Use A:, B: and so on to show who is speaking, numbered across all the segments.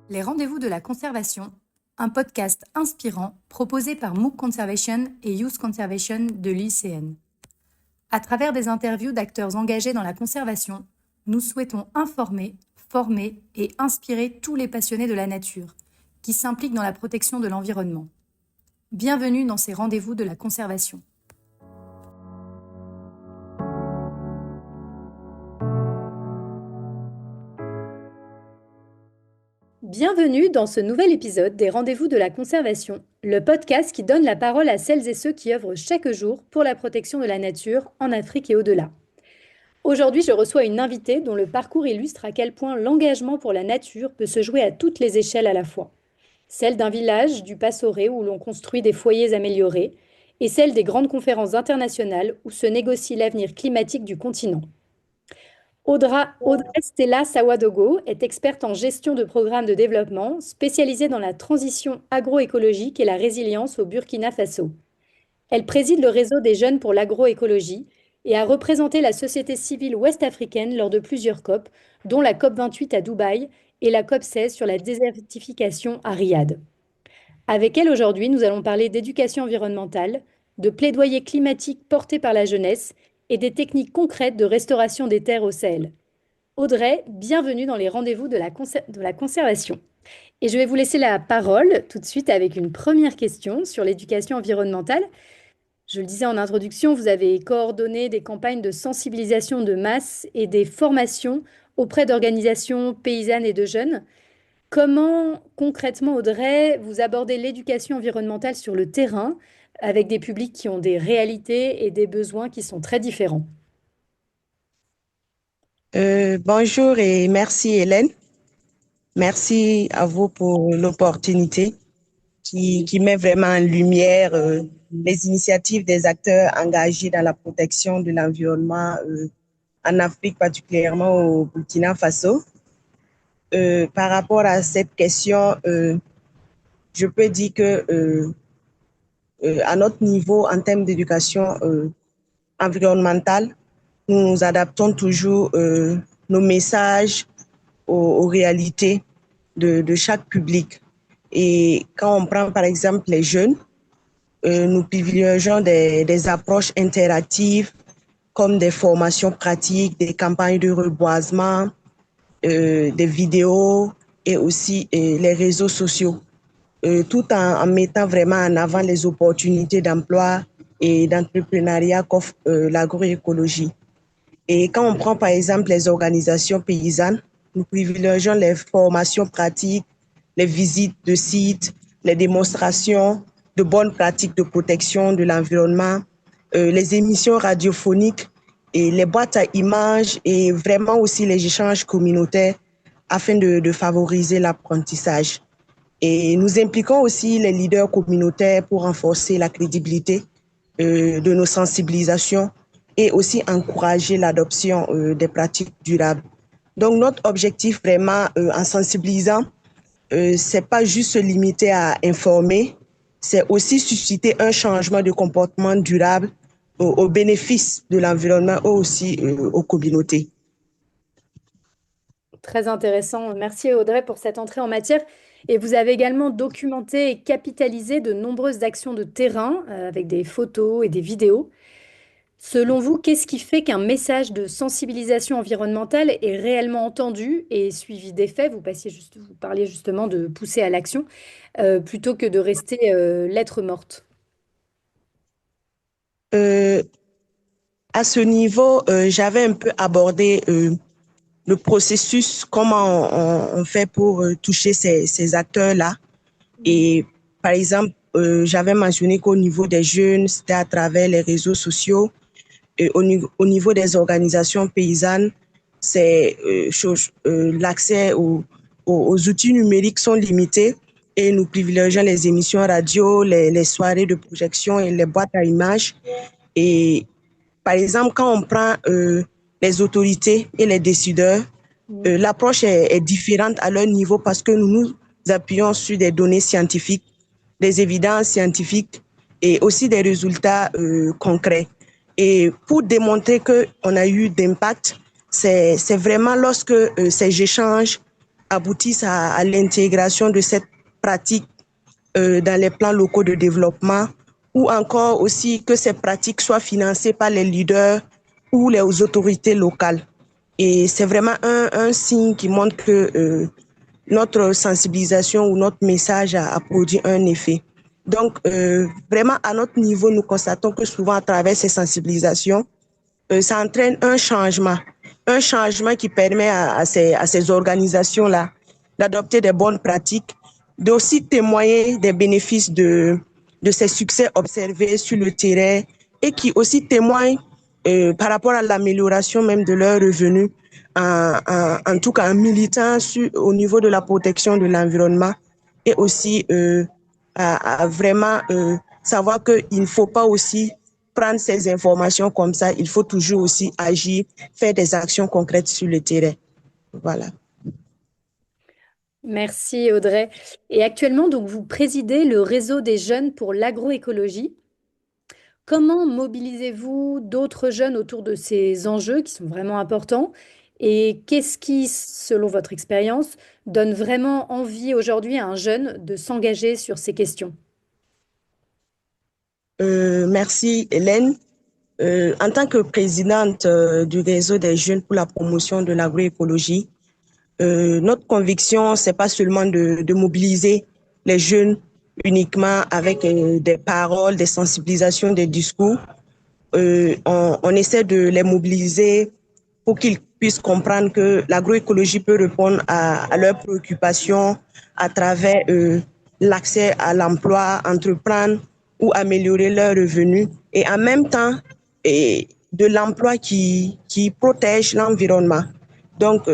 A: Les rendez-vous de la conservation, un podcast inspirant proposé par MOOC Conservation et Youth Conservation de l'ICN. À travers des interviews d'acteurs engagés dans la conservation, nous souhaitons informer, former et inspirer tous les passionnés de la nature qui s'impliquent dans la protection de l'environnement. Bienvenue dans ces rendez-vous de la conservation. Bienvenue dans ce nouvel épisode des Rendez-vous de la conservation, le podcast qui donne la parole à celles et ceux qui œuvrent chaque jour pour la protection de la nature en Afrique et au-delà. Aujourd'hui, je reçois une invitée dont le parcours illustre à quel point l'engagement pour la nature peut se jouer à toutes les échelles à la fois. Celle d'un village du Passoré où l'on construit des foyers améliorés et celle des grandes conférences internationales où se négocie l'avenir climatique du continent. Audrey Stella Sawadogo est experte en gestion de programmes de développement, spécialisée dans la transition agroécologique et la résilience au Burkina Faso. Elle préside le réseau des jeunes pour l'agroécologie et a représenté la société civile ouest-africaine lors de plusieurs COP, dont la COP 28 à Dubaï et la COP 16 sur la désertification à Riyad. Avec elle aujourd'hui, nous allons parler d'éducation environnementale, de plaidoyer climatique porté par la jeunesse et des techniques concrètes de restauration des terres au Sahel. Audrey, bienvenue dans les rendez-vous de la conservation. Et je vais vous laisser la parole tout de suite avec une première question sur l'éducation environnementale. Je le disais en introduction, vous avez coordonné des campagnes de sensibilisation de masse et des formations auprès d'organisations paysannes et de jeunes. Comment concrètement, Audrey, vous abordez l'éducation environnementale sur le terrain avec des publics qui ont des réalités et des besoins qui sont très différents?
B: Bonjour et merci Hélène. Merci à vous pour l'opportunité qui met vraiment en lumière les initiatives des acteurs engagés dans la protection de l'environnement en Afrique, particulièrement au Burkina Faso. Par rapport à cette question, je peux dire que à notre niveau, en termes d'éducation environnementale, nous adaptons toujours nos messages aux réalités de chaque public. Et quand on prend par exemple les jeunes, nous privilégions des approches interactives comme des formations pratiques, des campagnes de reboisement, des vidéos et aussi les réseaux sociaux, tout en mettant vraiment en avant les opportunités d'emploi et d'entrepreneuriat qu'offre l'agroécologie. Et quand on prend par exemple les organisations paysannes, nous privilégions les formations pratiques, les visites de sites, les démonstrations de bonnes pratiques de protection de l'environnement, les émissions radiophoniques et les boîtes à images et vraiment aussi les échanges communautaires afin de favoriser l'apprentissage. Et nous impliquons aussi les leaders communautaires pour renforcer la crédibilité de nos sensibilisations et aussi encourager l'adoption des pratiques durables. Donc notre objectif vraiment en sensibilisant, c'est pas juste se limiter à informer, c'est aussi susciter un changement de comportement durable au bénéfice de l'environnement et aussi aux communautés.
A: Très intéressant. Merci Audrey pour cette entrée en matière. Et vous avez également documenté et capitalisé de nombreuses actions de terrain avec des photos et des vidéos. Selon vous, qu'est-ce qui fait qu'un message de sensibilisation environnementale est réellement entendu et suivi d'effets? Vous parliez justement de pousser à l'action plutôt que de rester lettre morte.
B: Euh, à ce niveau, j'avais un peu abordé le processus, comment on fait pour toucher ces acteurs-là. Et par exemple, j'avais mentionné qu'au niveau des jeunes, c'était à travers les réseaux sociaux. Et au niveau des organisations paysannes, c'est l'accès aux outils numériques sont limités et nous privilégions les émissions radio, les soirées de projection et les boîtes à images. Et par exemple, quand on prend les autorités et les décideurs, l'approche est différente à leur niveau parce que nous nous appuyons sur des données scientifiques, des évidences scientifiques et aussi des résultats concrets. Et pour démontrer qu'on a eu d'impact, c'est vraiment lorsque ces échanges aboutissent à l'intégration de cette pratique dans les plans locaux de développement, ou encore aussi que ces pratiques soient financées par les leaders ou les autorités locales. Et c'est vraiment un signe qui montre que notre sensibilisation ou notre message a produit un effet. Donc, vraiment, à notre niveau, nous constatons que souvent, à travers ces sensibilisations, ça entraîne un changement qui permet à ces organisations-là d'adopter des bonnes pratiques, d'aussi témoigner des bénéfices de ces succès observés sur le terrain et qui aussi témoignent par rapport à l'amélioration même de leurs revenus, en tout cas en militant au niveau de la protection de l'environnement et aussi à vraiment savoir qu'il ne faut pas aussi prendre ces informations comme ça, il faut toujours aussi agir, faire des actions concrètes sur le terrain. Voilà.
A: Merci Audrey. Et actuellement, donc, vous présidez le réseau des jeunes pour l'agroécologie. Comment mobilisez-vous d'autres jeunes autour de ces enjeux qui sont vraiment importants? Et qu'est-ce qui, selon votre expérience, donne vraiment envie aujourd'hui à un jeune de s'engager sur ces questions?
B: Merci Hélène. En tant que présidente du réseau des jeunes pour la promotion de l'agroécologie, notre conviction, c'est pas seulement de mobiliser les jeunes uniquement avec des paroles, des sensibilisations, des discours. On essaie de les mobiliser pour qu'ils puissent comprendre que l'agroécologie peut répondre à leurs préoccupations à travers l'accès à l'emploi, entreprendre ou améliorer leurs revenus et en même temps de l'emploi qui protège l'environnement. Donc,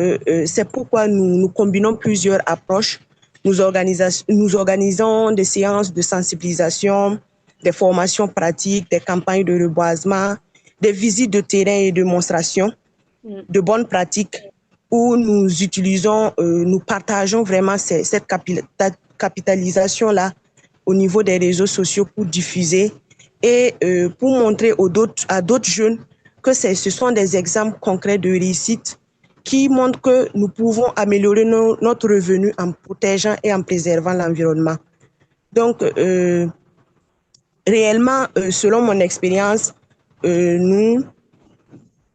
B: c'est pourquoi nous combinons plusieurs approches. Nous organisons des séances de sensibilisation, des formations pratiques, des campagnes de reboisement, des visites de terrain et de démonstrations de bonnes pratiques où nous partageons vraiment cette capitalisation-là au niveau des réseaux sociaux pour diffuser et pour montrer à d'autres jeunes que ce sont des exemples concrets de réussite qui montrent que nous pouvons améliorer notre revenu en protégeant et en préservant l'environnement. Donc, réellement, selon mon expérience, nous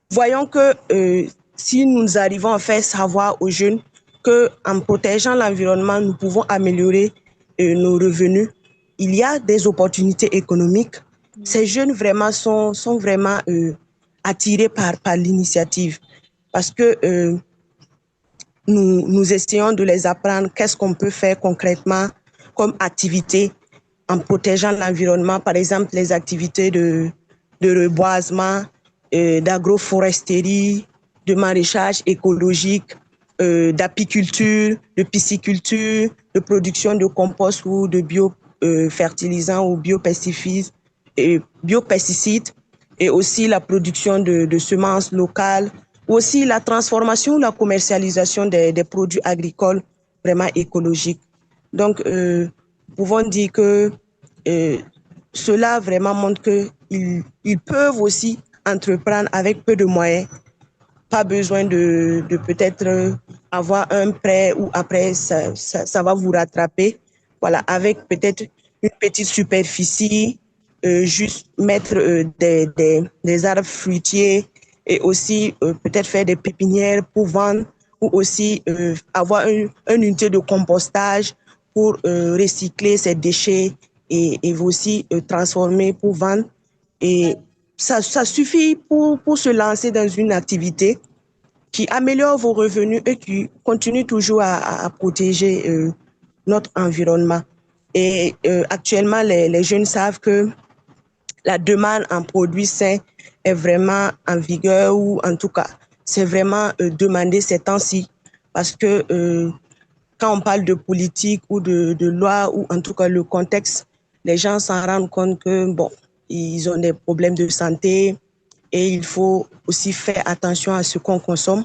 B: voyons que si nous arrivons à faire savoir aux jeunes qu'en protégeant l'environnement, nous pouvons améliorer nos revenus, il y a des opportunités économiques. Ces jeunes vraiment sont vraiment attirés par l'initiative parce que nous essayons de les apprendre qu'est-ce qu'on peut faire concrètement comme activité en protégeant l'environnement, par exemple les activités de reboisement, d'agroforesterie, de maraîchage écologique, d'apiculture, de pisciculture, de production de compost ou de biofertilisants ou biopesticides, et aussi la production de semences locales, aussi la transformation ou la commercialisation des produits agricoles vraiment écologiques. Donc, nous pouvons dire que cela vraiment montre qu'ils peuvent aussi entreprendre avec peu de moyens. Pas besoin de peut-être avoir un prêt ou après ça va vous rattraper. Voilà, avec peut-être une petite superficie, juste mettre des arbres fruitiers et aussi peut-être faire des pépinières pour vendre ou aussi avoir une unité de compostage pour recycler ces déchets et aussi transformer pour vendre. Et ça suffit pour se lancer dans une activité qui améliore vos revenus et qui continue toujours à protéger notre environnement. Et actuellement, les jeunes savent que la demande en produits sains est vraiment en vigueur ou en tout cas, c'est vraiment demandé ces temps-ci parce que quand on parle de politique ou de loi ou en tout cas le contexte, les gens s'en rendent compte que bon, ils ont des problèmes de santé et il faut aussi faire attention à ce qu'on consomme.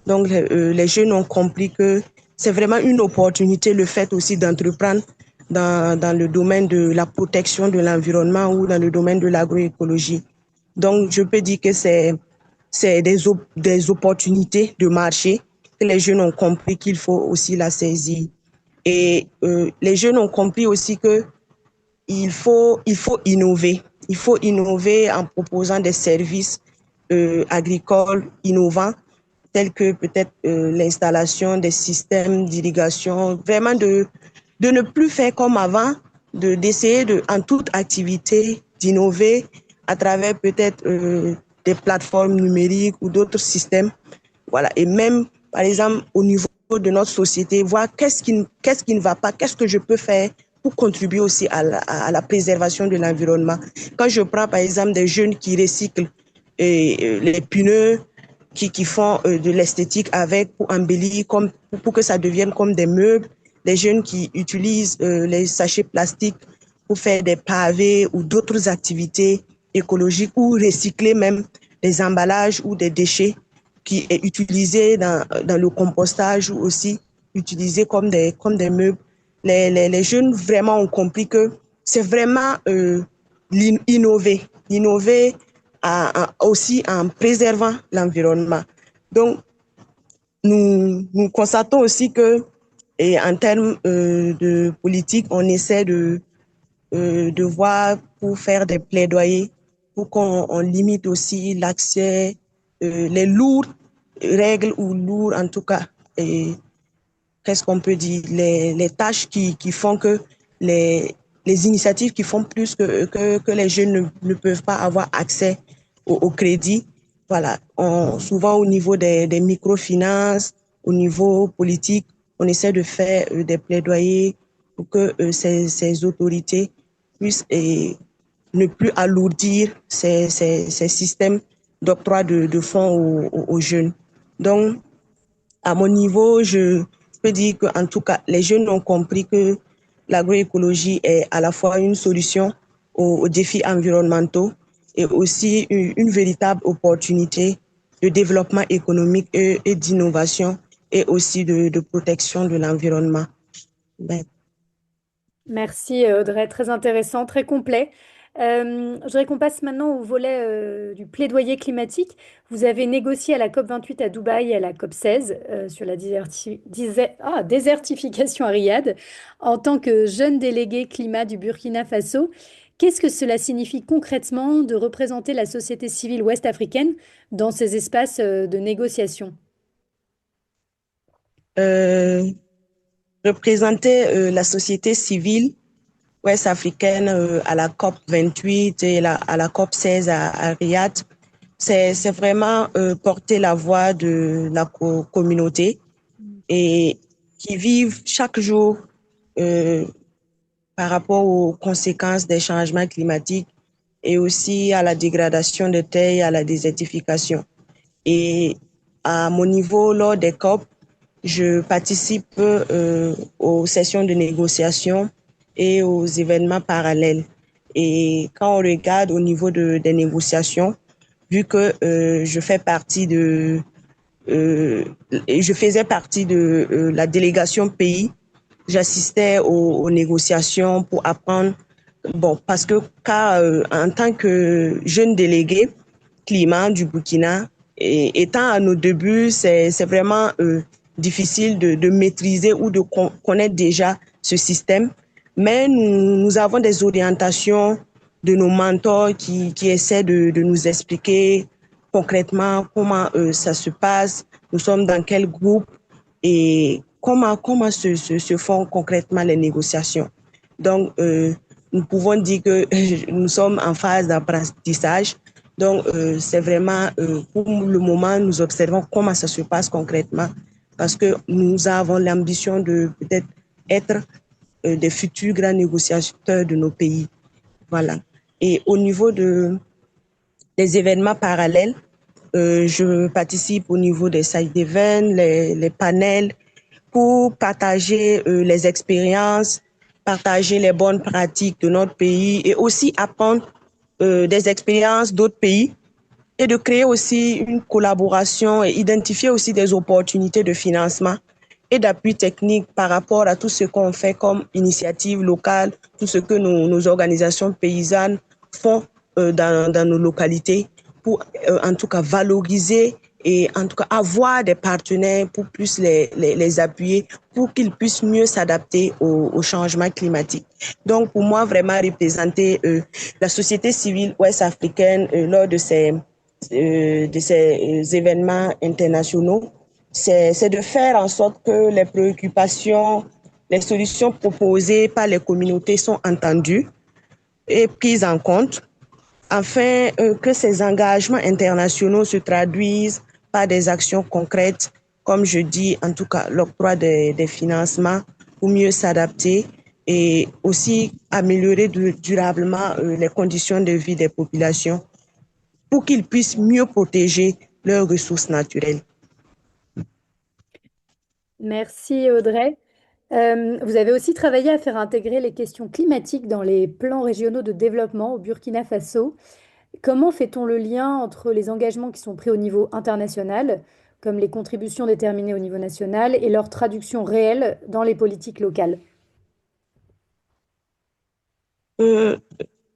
B: Donc les jeunes ont compris que c'est vraiment une opportunité le fait aussi d'entreprendre dans le domaine de la protection de l'environnement ou dans le domaine de l'agroécologie. Donc je peux dire que c'est des opportunités de marché que les jeunes ont compris qu'il faut aussi la saisir. Et les jeunes ont compris aussi que il faut innover. Il faut innover en proposant des services agricoles innovants, tels que peut-être l'installation des systèmes d'irrigation, vraiment de ne plus faire comme avant, d'essayer en toute activité d'innover à travers peut-être des plateformes numériques ou d'autres systèmes. Voilà. Et même, par exemple, au niveau de notre société, voir qu'est-ce qui ne va pas, qu'est-ce que je peux faire pour contribuer aussi à la préservation de l'environnement. Quand je prends, par exemple, des jeunes qui recyclent les pneus, qui font de l'esthétique avec pour embellir, pour que ça devienne comme des meubles, des jeunes qui utilisent les sachets plastiques pour faire des pavés ou d'autres activités écologiques ou recycler même des emballages ou des déchets qui est utilisé dans le compostage ou aussi utilisé comme des meubles. Les jeunes vraiment ont compris que c'est vraiment innover aussi en préservant l'environnement. Donc, nous constatons aussi que, et en termes de politique, on essaie de voir pour faire des plaidoyers pour qu'on limite aussi l'accès, les lourdes règles ou lourdes en tout cas, et qu'est-ce qu'on peut dire, les tâches qui font que les initiatives qui font plus que les jeunes ne peuvent pas avoir accès au crédit. Voilà, souvent au niveau des microfinances, au niveau politique, on essaie de faire des plaidoyers pour que ces autorités puissent ne plus alourdir ces systèmes d'octroi de fonds aux jeunes. Donc, à mon niveau, je peux dire qu'en tout cas, les jeunes ont compris que l'agroécologie est à la fois une solution aux défis environnementaux et aussi une véritable opportunité de développement économique et d'innovation et aussi de protection de l'environnement. Ben,
A: Merci Audrey, très intéressant, très complet. Je voudrais qu'on passe maintenant au volet du plaidoyer climatique. Vous avez négocié à la COP28 à Dubaï et à la COP16 sur la désertification à Riyad en tant que jeune délégué climat du Burkina Faso. Qu'est-ce que cela signifie concrètement de représenter la société civile ouest-africaine dans ces espaces de négociation?
B: euh, représenter la société civile ouest-africaine à la COP 28 et à la COP 16 à Riyad, c'est vraiment porter la voix de la communauté et qui vivent chaque jour euh, par rapport aux conséquences des changements climatiques et aussi à la dégradation des terres et à la désertification. Et à mon niveau, lors des COP, je participe aux sessions de négociation et aux événements parallèles. Et quand on regarde au niveau des négociations, vu que je faisais partie de la délégation pays, j'assistais aux négociations pour apprendre. Bon, parce que en tant que jeune délégué climat du Burkina, et étant à nos débuts, c'est vraiment difficile de maîtriser ou de connaître déjà ce système. Mais nous avons des orientations de nos mentors qui essaient de nous expliquer concrètement comment ça se passe, nous sommes dans quel groupe et comment se font concrètement les négociations. Donc, nous pouvons dire que nous sommes en phase d'apprentissage. Donc, c'est vraiment, pour le moment, nous observons comment ça se passe concrètement parce que nous avons l'ambition de peut-être être des futurs grands négociateurs de nos pays. Voilà. Et au niveau des événements parallèles, je participe au niveau des side events, les panels, pour partager les expériences, partager les bonnes pratiques de notre pays et aussi apprendre des expériences d'autres pays et de créer aussi une collaboration et identifier aussi des opportunités de financement et d'appui technique par rapport à tout ce qu'on fait comme initiative locale, tout ce que nos organisations paysannes font dans nos localités pour en tout cas valoriser et en tout cas avoir des partenaires pour plus les appuyer pour qu'ils puissent mieux s'adapter au changement climatique. Donc pour moi, vraiment représenter la société civile ouest-africaine lors de ces événements internationaux, c'est de faire en sorte que les préoccupations, les solutions proposées par les communautés sont entendues et prises en compte afin que ces engagements internationaux se traduisent par des actions concrètes, comme je dis, en tout cas l'octroi des financements pour mieux s'adapter et aussi améliorer durablement les conditions de vie des populations pour qu'ils puissent mieux protéger leurs ressources naturelles.
A: Merci Audrey. Vous avez aussi travaillé à faire intégrer les questions climatiques dans les plans régionaux de développement au Burkina Faso. Comment fait-on le lien entre les engagements qui sont pris au niveau international, comme les contributions déterminées au niveau national, et leur traduction réelle dans les politiques locales?
B: Euh,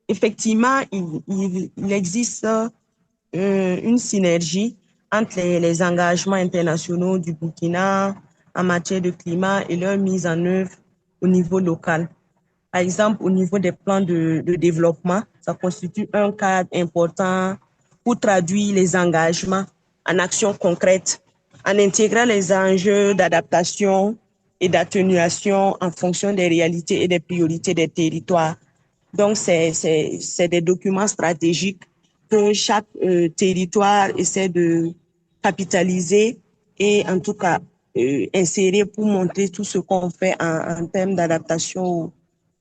B: Effectivement, il existe une synergie entre les engagements internationaux du Burkina en matière de climat et leur mise en œuvre au niveau local. Par exemple, au niveau des plans de développement, ça constitue un cadre important pour traduire les engagements en actions concrètes, en intégrant les enjeux d'adaptation et d'atténuation en fonction des réalités et des priorités des territoires. Donc, c'est des documents stratégiques que chaque territoire essaie de capitaliser et en tout cas insérer pour montrer tout ce qu'on fait en termes d'adaptation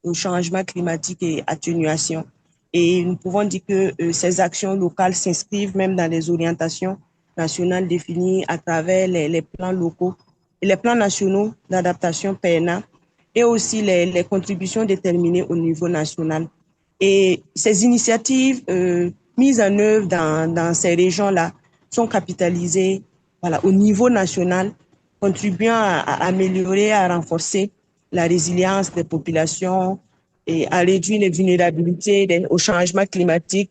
B: au changement climatique et atténuation. Et nous pouvons dire que ces actions locales s'inscrivent même dans les orientations nationales définies à travers les plans locaux, les plans nationaux d'adaptation PNA et aussi les contributions déterminées au niveau national. Et ces initiatives mises en œuvre dans ces régions-là sont capitalisées voilà, au niveau national, contribuant à améliorer, à renforcer la résilience des populations et à réduire les vulnérabilités au changement climatique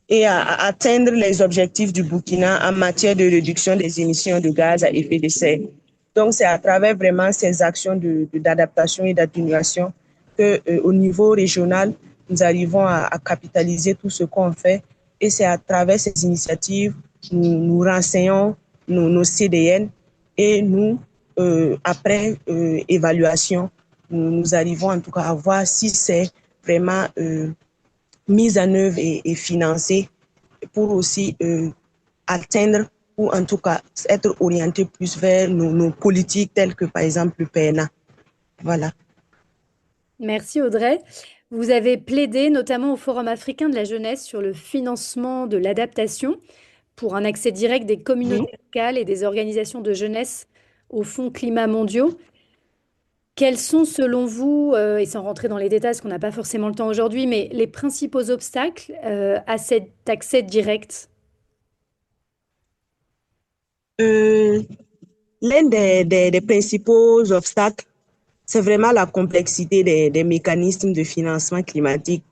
B: et à atteindre les objectifs du Burkina en matière de réduction des émissions de gaz à effet de serre. Donc, c'est à travers vraiment ces actions d'adaptation et d'atténuation que, au niveau régional, nous arrivons à capitaliser tout ce qu'on fait. Et c'est à travers ces initiatives, nous renseignons nos CDN et nous, après évaluation, nous arrivons en tout cas à voir si c'est vraiment mise en œuvre et financé pour aussi atteindre ou en tout cas être orienté plus vers nos politiques telles que par exemple le PNA. Voilà.
A: Merci Audrey. Vous avez plaidé notamment au Forum africain de la jeunesse sur le financement de l'adaptation pour un accès direct des
B: Oui.
A: communautés locales et des organisations de jeunesse aux fonds climat mondiaux. Quels sont, selon vous, et sans rentrer dans les détails, parce qu'on n'a pas forcément le temps aujourd'hui, mais les principaux obstacles à cet accès direct?
B: Euh, L'un des principaux obstacles, c'est vraiment la complexité des mécanismes de financement climatique.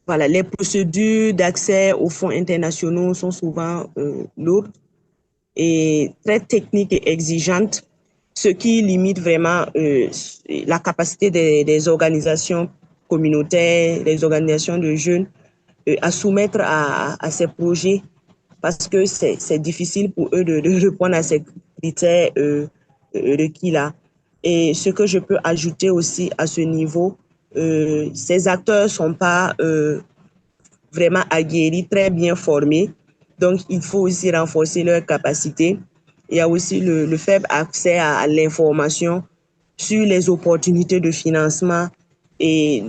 B: Voilà, les procédures d'accès aux fonds internationaux sont souvent lourdes et très techniques et exigeantes, ce qui limite vraiment la capacité des organisations communautaires, des organisations de jeunes à soumettre à ces projets parce que c'est difficile pour eux de répondre à ces critères requis-là. Et ce que je peux ajouter aussi à ce niveau, ces acteurs ne sont pas vraiment aguerris, très bien formés. Donc, il faut aussi renforcer leurs capacités. Il y a aussi le faible accès à l'information sur les opportunités de financement et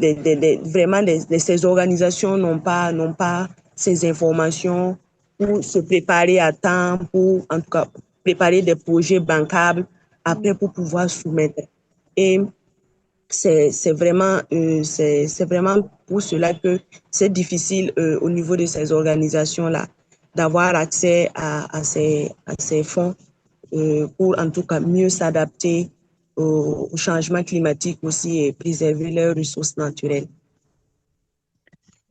B: vraiment ces organisations n'ont pas ces informations pour se préparer à temps, pour en tout cas préparer des projets bancables après pour pouvoir soumettre. Et c'est vraiment pour cela que c'est difficile au niveau de ces organisations-là d'avoir accès à ces fonds pour en tout cas mieux s'adapter au changement climatique aussi et préserver leurs ressources naturelles.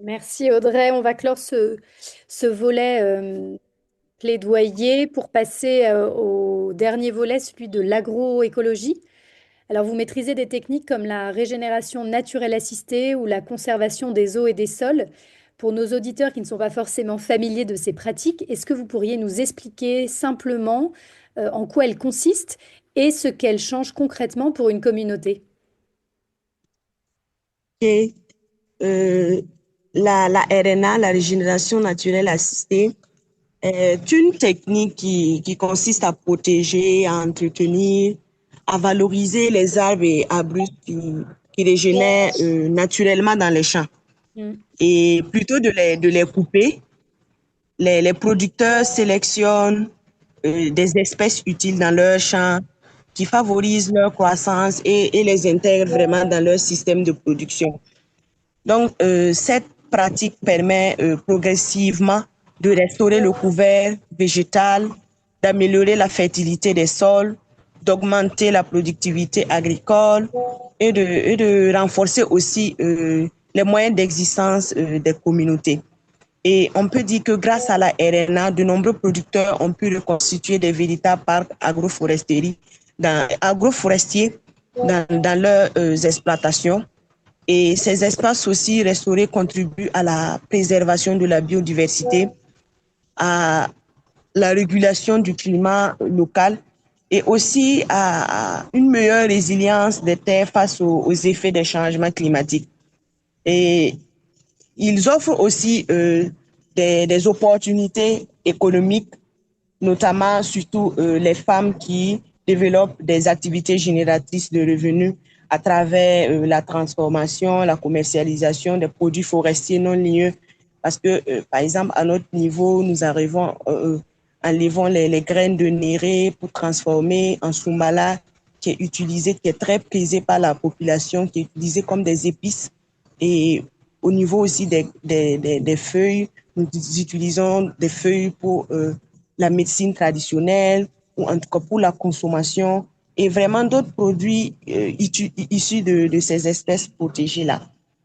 A: Merci Audrey. On va clore ce volet plaidoyer pour passer au dernier volet, celui de l'agroécologie. Alors, vous maîtrisez des techniques comme la régénération naturelle assistée ou la conservation des eaux et des sols. Pour nos auditeurs qui ne sont pas forcément familiers de ces pratiques, est-ce que vous pourriez nous expliquer simplement en quoi elles consistent et ce qu'elles changent concrètement pour une communauté?
B: Et, euh, la RNA, la régénération naturelle assistée, est une technique qui consiste à protéger, à entretenir, à valoriser les arbres et arbustes qui régénèrent naturellement dans les champs.
A: Mm.
B: Et plutôt de les couper, les producteurs sélectionnent des espèces utiles dans leur champ qui favorisent leur croissance et les intègrent vraiment dans leur système de production. Donc, cette pratique permet progressivement de restaurer le couvert végétal, d'améliorer la fertilité des sols, d'augmenter la productivité agricole et de renforcer aussi les moyens d'existence des communautés. Et on peut dire que grâce à la RNA, de nombreux producteurs ont pu reconstituer des véritables parcs agroforestiers dans leurs exploitations. Et ces espaces aussi restaurés contribuent à la préservation de la biodiversité, à la régulation du climat local et aussi à une meilleure résilience des terres face aux effets des changements climatiques. Et ils offrent aussi des opportunités économiques, notamment surtout les femmes qui développent des activités génératrices de revenus à travers la transformation, la commercialisation des produits forestiers non ligneux. Parce que, par exemple, à notre niveau, nous arrivons, enlevons les graines de néré pour transformer en soumala, qui est utilisé, qui est très prisé par la population, qui est utilisé comme des épices. Et au niveau aussi des feuilles, nous utilisons des feuilles pour la médecine traditionnelle ou en tout cas pour la consommation et vraiment d'autres produits issus de ces espèces protégées-là.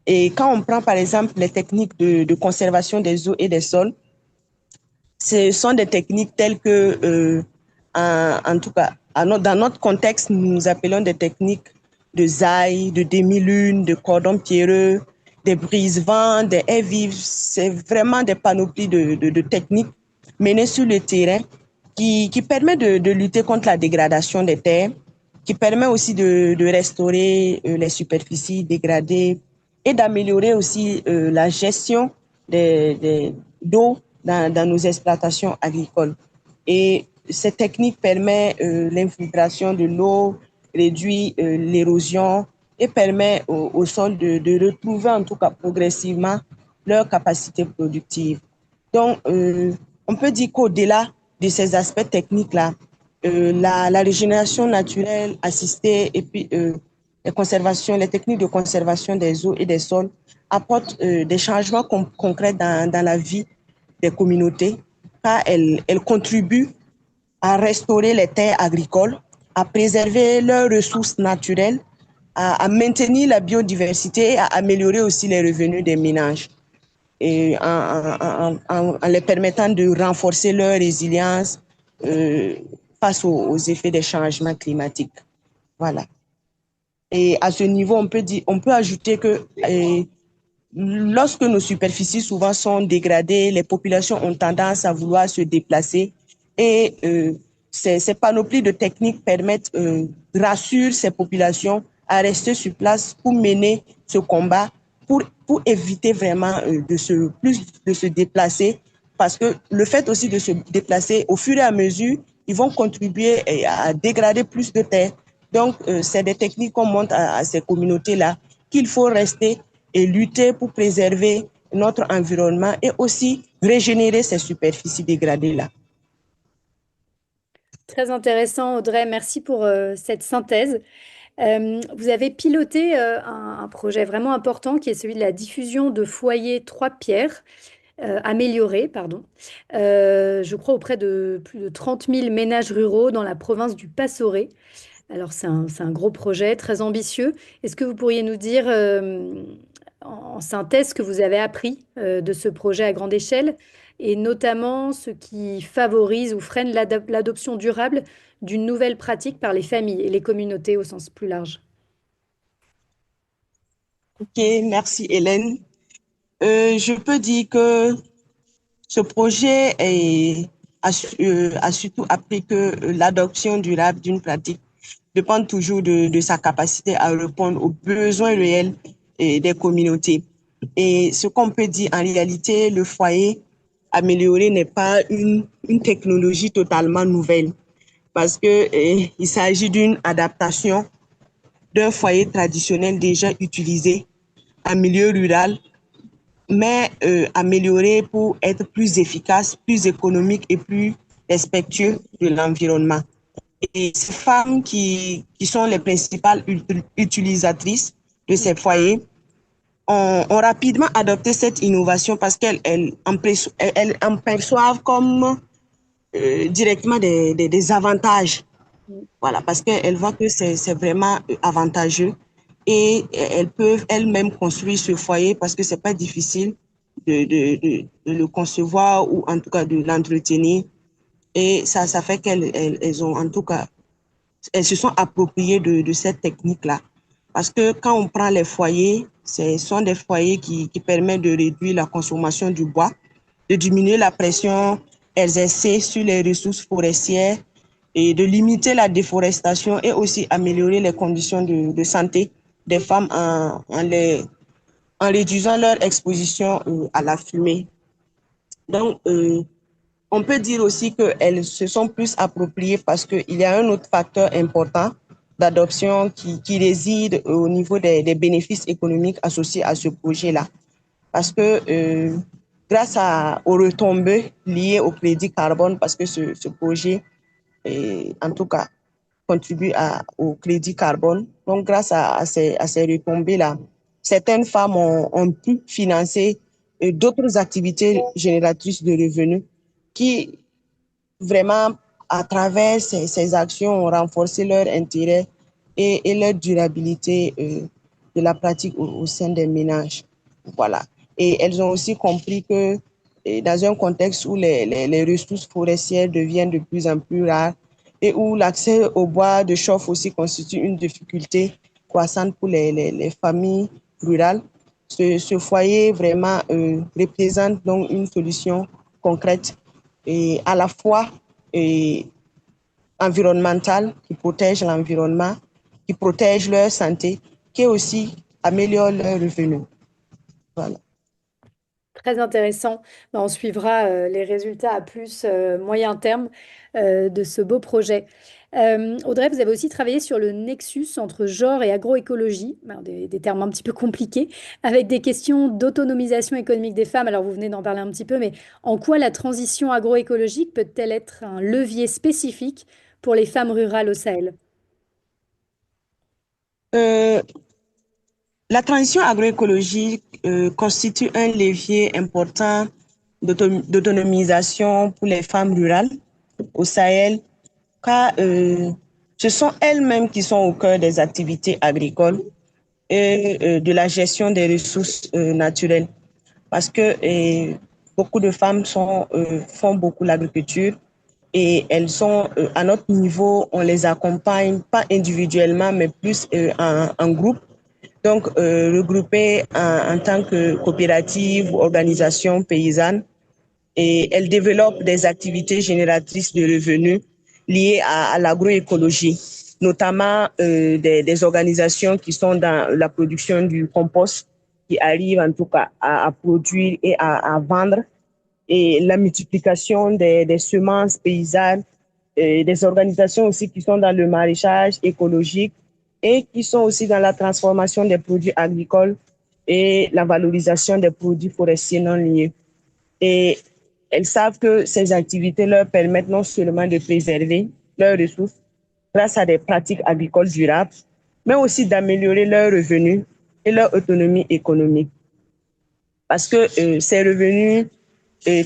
B: Et quand on prend par exemple les techniques de conservation des eaux et des sols, ce sont des techniques telles que, en tout cas, dans notre contexte, nous appelons des techniques de zaï, de demi-lune, de cordon pierreux, des brise-vents, des haies vives. C'est vraiment des panoplies de techniques menées sur le terrain qui permet de lutter contre la dégradation des terres, qui permet aussi de restaurer les superficies dégradées et d'améliorer aussi la gestion d'eau dans nos exploitations agricoles. Et cette technique permet l'infiltration de l'eau, réduit l'érosion et permet au sol de retrouver en tout cas progressivement leur capacité productive. Donc, on peut dire qu'au-delà de ces aspects techniques-là, la régénération naturelle assistée et puis les techniques de conservation des eaux et des sols apportent des changements concrets dans la vie des communautés, car elles contribuent à restaurer les terres agricoles, à préserver leurs ressources naturelles, à maintenir la biodiversité et à améliorer aussi les revenus des ménages et en les permettant de renforcer leur résilience face aux effets des changements climatiques. Voilà. Et à ce niveau, on peut ajouter que lorsque nos superficies souvent sont dégradées, les populations ont tendance à vouloir se déplacer et ces panoplies de techniques rassurent ces populations à rester sur place pour mener ce combat, pour éviter vraiment de se déplacer. Parce que le fait aussi de se déplacer, au fur et à mesure, ils vont contribuer à dégrader plus de terre. Donc, c'est des techniques qu'on montre à ces communautés-là qu'il faut rester et lutter pour préserver notre environnement et aussi régénérer ces superficies dégradées-là.
A: Très intéressant, Audrey. Merci pour cette synthèse. Vous avez piloté un projet vraiment important qui est celui de la diffusion de foyers Trois Pierres, améliorés, pardon, je crois auprès de plus de 30 000 ménages ruraux dans la province du Pas-Sauré. Alors c'est un gros projet, très ambitieux. Est-ce que vous pourriez nous dire en synthèse ce que vous avez appris de ce projet à grande échelle? et notamment ce qui favorise ou freine l'adoption durable d'une nouvelle pratique par les familles et les communautés au sens plus large.
B: Ok, merci Hélène. Je peux dire que ce projet a surtout appris que l'adoption durable d'une pratique dépend toujours de sa capacité à répondre aux besoins réels des communautés. Et ce qu'on peut dire en réalité, le foyer amélioré n'est pas une technologie totalement nouvelle parce que il s'agit d'une adaptation d'un foyer traditionnel déjà utilisé en milieu rural, mais amélioré pour être plus efficace, plus économique et plus respectueux de l'environnement. Et ces femmes qui sont les principales utilisatrices de ces foyers ont rapidement adopté cette innovation parce qu'elles en perçoivent comme directement des avantages. Voilà, parce qu'elles voient que c'est vraiment avantageux et elles peuvent elles-mêmes construire ce foyer parce que c'est pas difficile de le concevoir ou en tout cas de l'entretenir. Et ça fait qu'elles ont en tout cas, elles se sont appropriées de cette technique-là. Parce que quand on prend les foyers, ce sont des foyers qui permettent de réduire la consommation du bois, de diminuer la pression exercée sur les ressources forestières et de limiter la déforestation et aussi améliorer les conditions de santé des femmes en réduisant leur exposition à la fumée. Donc, on peut dire aussi qu'elles se sont plus appropriées parce qu'il y a un autre facteur important d'adoption qui réside au niveau des bénéfices économiques associés à ce projet-là. Parce que grâce aux retombées liées au crédit carbone, parce que ce projet, en tout cas, contribue au crédit carbone. Donc, grâce à ces retombées-là, certaines femmes ont pu financer d'autres activités génératrices de revenus qui, vraiment, à travers ces actions, ont renforcé leur intérêt et leur durabilité de la pratique au sein des ménages. Voilà. Et elles ont aussi compris que dans un contexte où les ressources forestières deviennent de plus en plus rares et où l'accès au bois de chauffe aussi constitue une difficulté croissante pour les familles rurales, ce foyer vraiment représente donc une solution concrète et à la fois et environnementale, qui protège l'environnement, qui protège leur santé, qui aussi améliore leurs revenus. Voilà.
A: Très intéressant. Ben, on suivra les résultats à plus moyen terme de ce beau projet. Audrey, vous avez aussi travaillé sur le nexus entre genre et agroécologie, ben, des termes un petit peu compliqués, avec des questions d'autonomisation économique des femmes. Alors, vous venez d'en parler un petit peu, mais en quoi la transition agroécologique peut-elle être un levier spécifique pour les femmes rurales au Sahel?
B: Euh, la transition agroécologique constitue un levier important d'autonomisation pour les femmes rurales au Sahel, car ce sont elles-mêmes qui sont au cœur des activités agricoles et de la gestion des ressources naturelles. Parce que beaucoup de femmes font beaucoup l'agriculture et elles sont à notre niveau, on les accompagne pas individuellement, mais plus en groupe. Donc, regroupées en tant que coopérative ou organisation paysanne, et elles développent des activités génératrices de revenus liées à l'agroécologie, notamment des organisations qui sont dans la production du compost, qui arrivent en tout cas à produire et à vendre, et la multiplication des semences paysannes, et des organisations aussi qui sont dans le maraîchage écologique et qui sont aussi dans la transformation des produits agricoles et la valorisation des produits forestiers non liés. Et elles savent que ces activités leur permettent non seulement de préserver leurs ressources grâce à des pratiques agricoles durables, mais aussi d'améliorer leurs revenus et leur autonomie économique. Parce que ces revenus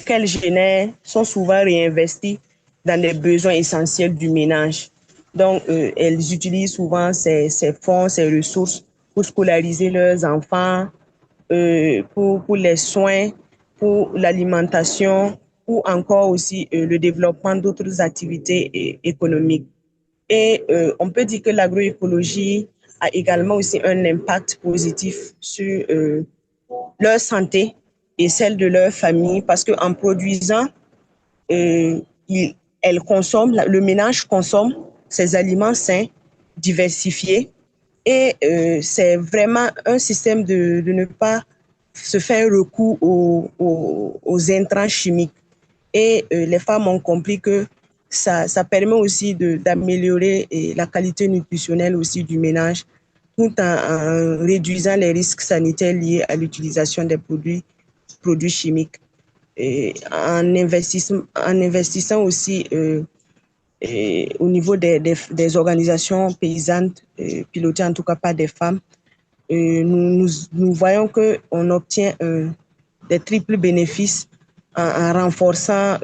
B: qu'elles génèrent sont souvent réinvestis dans les besoins essentiels du ménage. Donc, elles utilisent souvent ces fonds, ces ressources pour scolariser leurs enfants, pour les soins, pour l'alimentation ou encore aussi le développement d'autres activités économiques. Et on peut dire que l'agroécologie a également aussi un impact positif sur leur santé et celle de leur famille parce qu'en produisant, euh, il, le ménage consomme ces aliments sains, diversifiés et c'est vraiment un système de ne pas se faire recours aux intrants chimiques. Et les femmes ont compris que ça permet aussi d'améliorer la qualité nutritionnelle aussi du ménage tout en réduisant les risques sanitaires liés à l'utilisation des produits chimiques. Et en investissant aussi au niveau des organisations paysannes, pilotées en tout cas par des femmes, nous voyons qu'on obtient des triples bénéfices en renforçant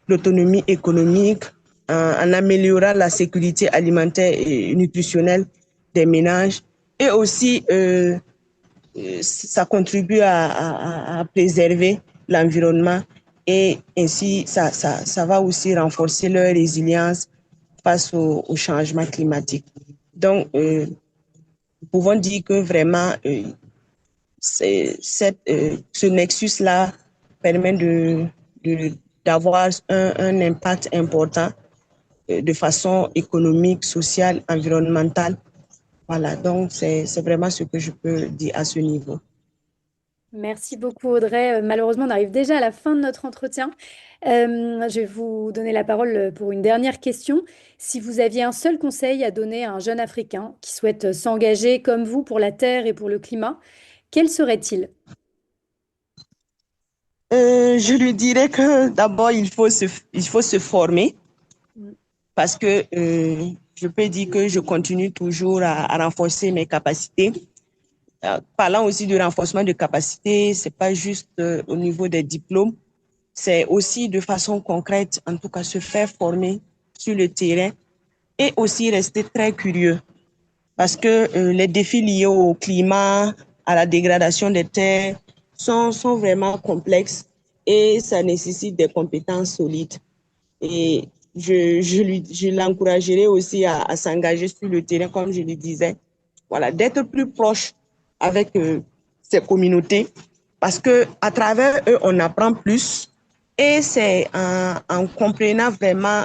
B: l'autonomie économique, en améliorant la sécurité alimentaire et nutritionnelle des ménages et aussi ça contribue à préserver l'environnement et ainsi ça va aussi renforcer leur résilience face au changement climatique. Donc, nous pouvons dire que vraiment, ce nexus-là permet d'avoir un impact important de façon économique, sociale, environnementale. Voilà, donc c'est vraiment ce que je peux dire à ce niveau.
A: Merci beaucoup Audrey. Malheureusement, on arrive déjà à la fin de notre entretien. Je vais vous donner la parole pour une dernière question. Si vous aviez un seul conseil à donner à un jeune Africain qui souhaite s'engager comme vous pour la terre et pour le climat, quel serait-il?
B: Je lui dirais que d'abord, il faut se former
A: Mm.
B: parce que je peux dire que je continue toujours à renforcer mes capacités. Parlant aussi de renforcement de capacités, c'est pas juste au niveau des diplômes, c'est aussi de façon concrète, en tout cas se faire former sur le terrain et aussi rester très curieux parce que les défis liés au climat, à la dégradation des terres sont vraiment complexes et ça nécessite des compétences solides. Et je l'encouragerai aussi à s'engager sur le terrain, comme je le disais, voilà, d'être plus proche avec ces communautés parce que à travers eux, on apprend plus et c'est en comprenant vraiment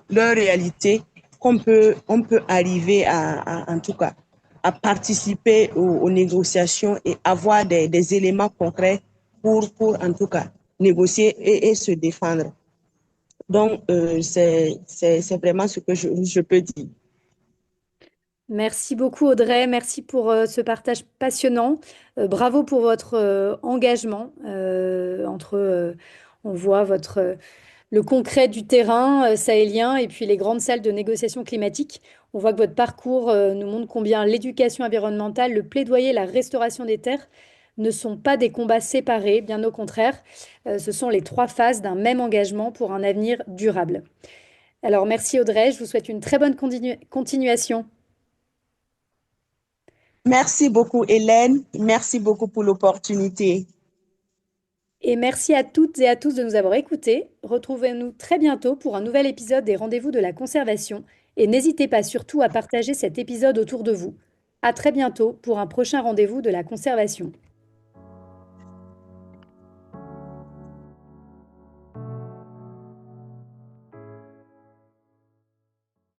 B: leur réalité on peut arriver en tout cas, à participer aux négociations et avoir des éléments concrets pour, en tout cas, négocier et se défendre. Donc, c'est vraiment ce que je peux dire.
A: Merci beaucoup Audrey, merci pour ce partage passionnant. Bravo pour votre engagement on voit le concret du terrain sahélien et puis les grandes salles de négociation climatique. On voit que votre parcours nous montre combien l'éducation environnementale, le plaidoyer, la restauration des terres ne sont pas des combats séparés, bien au contraire. Ce sont les trois phases d'un même engagement pour un avenir durable. Alors merci Audrey, je vous souhaite une très bonne continuation.
B: Merci beaucoup, Hélène. Merci beaucoup pour l'opportunité.
A: Et merci à toutes et à tous de nous avoir écoutés. Retrouvez-nous très bientôt pour un nouvel épisode des Rendez-vous de la conservation. Et n'hésitez pas surtout à partager cet épisode autour de vous. À très bientôt pour un prochain rendez-vous de la conservation.